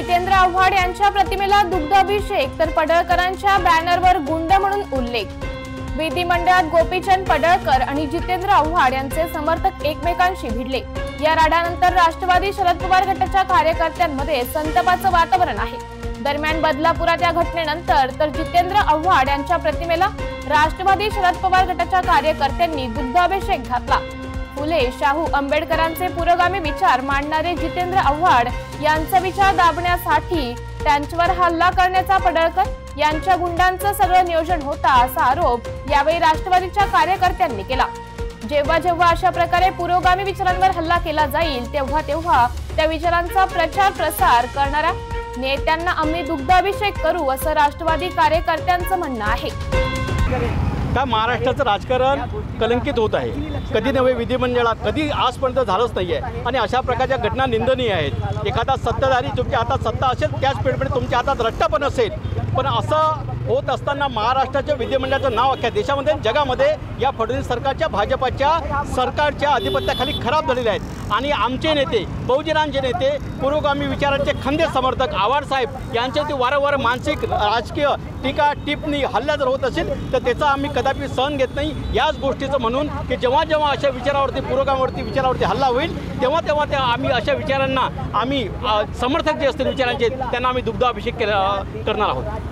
जितेंद्र आव्हाड यांच्या प्रतिमेला दुग्धाभिषेक तर पडळकरांच्या बॅनरवर गुंड म्हणून उल्लेख। विधिमंडळात गोपीचंद पडळकर आणि जितेंद्र आव्हाड यांचे समर्थक एकमेकांशी भिडले। या राडानंतर राष्ट्रवादी शरद पवार गटाच्या कार्यकर्त्यांमध्ये संतापाचं वातावरण आहे। दरम्यान बदलापुरात या घटनेनंतर तर जितेंद्र आव्हाड यांच्या प्रतिमेला राष्ट्रवादी शरद पवार गटाच्या कार्यकर्त्यांनी दुग्धाभिषेक घातला। फुले शाहू आंबेडकरांचे पुरोगामी विचार मांडणारे जितेंद्र आव्हाड यांचा विचार दाबण्यासाठी त्यांच्यावर हल्ला करण्याचा पडळकर यांच्या गुंडांचं सगळं नियोजन होता असा आरोप यावेळी राष्ट्रवादीच्या कार्यकर्त्यांनी केला। जेव्हा जेव्हा अशा प्रकारे पुरोगामी विचारांवर हल्ला केला जाईल तेव्हा तेव्हा त्या विचारांचा प्रचार प्रसार करणाऱ्या नेत्यांना आम्ही दुग्धाभिषेक करू असं राष्ट्रवादी कार्यकर्त्यांचं म्हणणं आहे। का महाराष्ट्राचं राजकारण कलंकित होत आहे। कधी नव्हे विधिमंडळात कधी आजपर्यंत झालंच नाहीये आणि अशा प्रकारच्या घटना निंदनीय आहेत। एखादा सत्ताधारी तुमच्या हातात सत्ता असेल त्याच वेळेमध्ये तुमच्या हातात रट्टा पण असेल, पण असं होत असताना महाराष्ट्राच्या विधिमंडळाचं नाव अख्ख्या देशामध्ये जगामध्ये या फडणवीस सरकारच्या भाजपच्या सरकारच्या अधिपत्याखाली खराब झालेले आहेत। आणि आमचे नेते बहुजनांचे नेते पुरोगामी विचारांचे खंदे समर्थक आव्हाड साहेब यांच्यावरती वारंवार मानसिक राजकीय टीका टिप्पणी हल्ला जर होत असेल तर त्याचा आम्ही कदापि सहन घेत नाही। याच गोष्टीचं म्हणून की जेव्हा जेव्हा अशा विचारावरती पुरोगामीवरती विचारावरती हल्ला होईल तेव्हा तेव्हा त्या आम्ही अशा विचारांना आम्ही समर्थक जे असतील विचारांचे त्यांना आम्ही दुग्धाभिषेक करणार आहोत।